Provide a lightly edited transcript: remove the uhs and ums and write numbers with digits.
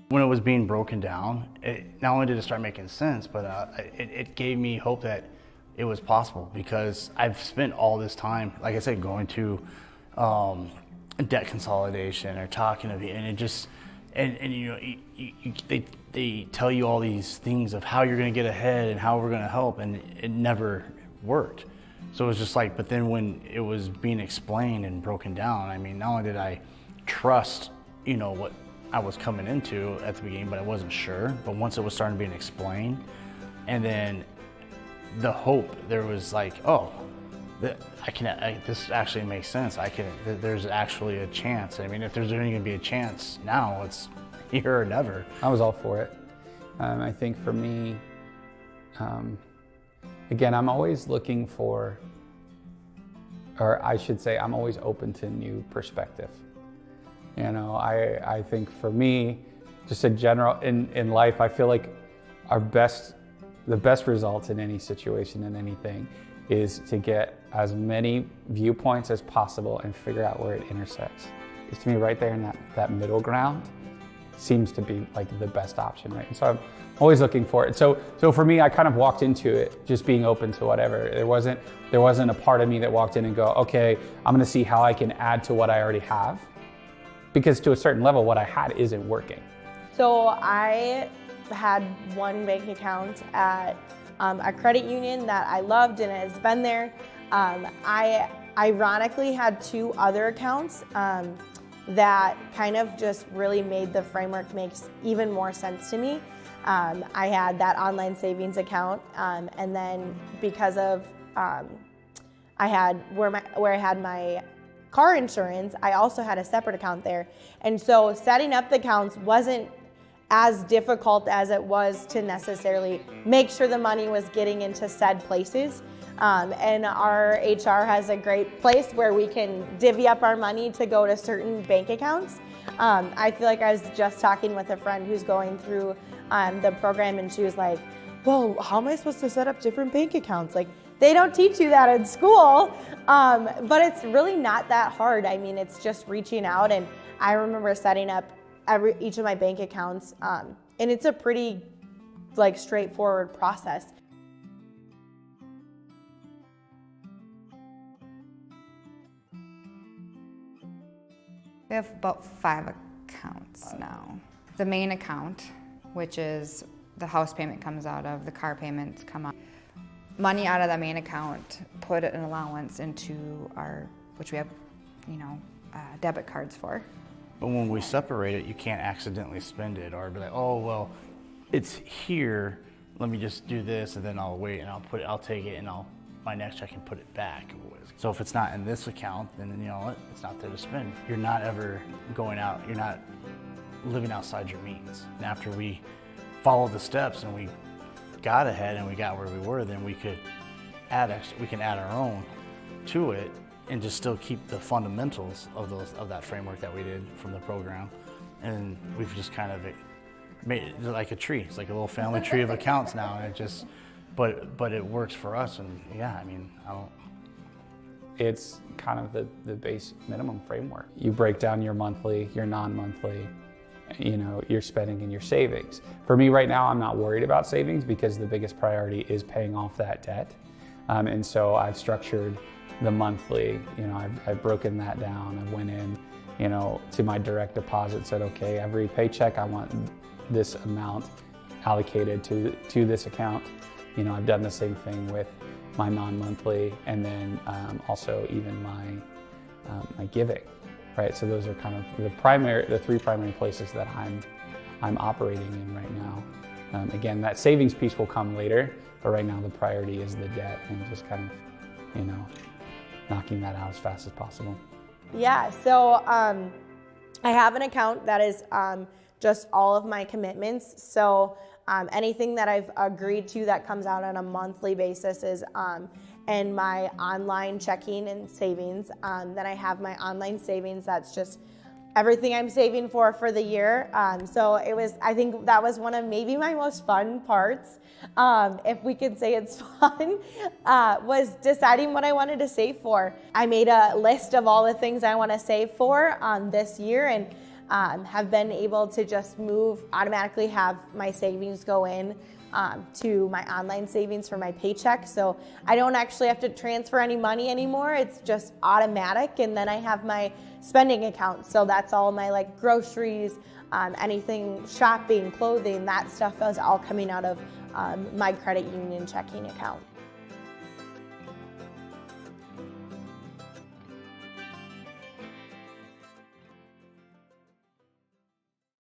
When it was being broken down, not only did it start making sense, but it gave me hope that it was possible, because I've spent all this time, like I said, going to debt consolidation or talking to people, and it just, and you know, they tell you all these things of how you're going to get ahead and how we're going to help, and it never worked. So it was just like, but then when it was being explained and broken down, I mean, not only did I trust, you know, what I was coming into at the beginning, but I wasn't sure. But once it was starting being explained, and then the hope, there was like, oh, this actually makes sense. There's actually a chance. I mean, if there's only going to be a chance now, it's here or never. I was all for it. I think for me, again, I'm always looking for, or I should say, I'm always open to new perspective. You know, I think for me, just in general, in life, I feel like the best results in any situation, in anything, is to get as many viewpoints as possible and figure out where it intersects. Because to me, right there in that middle ground seems to be like the best option, right? And so I'm always looking for it. So for me, I kind of walked into it just being open to whatever. There wasn't a part of me that walked in and go, okay, I'm gonna see how I can add to what I already have. Because to a certain level, what I had isn't working. So I had one bank account at a credit union that I loved and has been there. I ironically had two other accounts that kind of just really made the framework make even more sense to me. I had that online savings account, and then because of I had where I had my car insurance, I also had a separate account there. And so setting up the accounts wasn't as difficult as it was to necessarily make sure the money was getting into said places. And our HR has a great place where we can divvy up our money to go to certain bank accounts. I feel like I was just talking with a friend who's going through the program, and she was like, well, how am I supposed to set up different bank accounts? Like, they don't teach you that in school, but it's really not that hard. I mean, it's just reaching out, and I remember setting up each of my bank accounts, and it's a pretty straightforward process. We have about 5 accounts now. The main account, which is the house payment comes out of, the car payments come out. Money out of the main account, put an allowance into which we have, debit cards for. But when we separate it, you can't accidentally spend it or be like, oh, well, it's here, let me just do this, and then I'll wait and I'll take it, and my next check can put it back. So if it's not in this account, then you know what, it's not there to spend. You're not ever going out, you're not living outside your means. And after we followed the steps and we got ahead and we got where we were, then we can add our own to it and just still keep the fundamentals of that framework that we did from the program. And we've just kind of made it like a tree. It's like a little family tree of accounts now, and it just, but it works for us. And yeah, I mean, It's kind of the base minimum framework. You break down your monthly, your non-monthly, your spending and your savings. For me right now, I'm not worried about savings because the biggest priority is paying off that debt. And so I've structured the monthly, I've broken that down. I went in, to my direct deposit, said, okay, every paycheck I want this amount allocated to this account. I've done the same thing with my non-monthly, and then also even my giving, right? So those are kind of the 3 primary places that I'm operating in right now. Again, that savings piece will come later, but right now the priority is the debt and just kind of, knocking that out as fast as possible. Yeah, so I have an account that is just all of my commitments. So anything that I've agreed to that comes out on a monthly basis is in my online checking and savings. Then I have my online savings. That's just everything I'm saving for the year. So I think that was one of maybe my most fun parts, if we could say it's fun, was deciding what I wanted to save for. I made a list of all the things I want to save for this year, and have been able to just automatically have my savings go in to my online savings for my paycheck. So I don't actually have to transfer any money anymore. It's just automatic. And then I have my spending account. So that's all my like groceries, anything, shopping, clothing, that stuff is all coming out of my credit union checking account.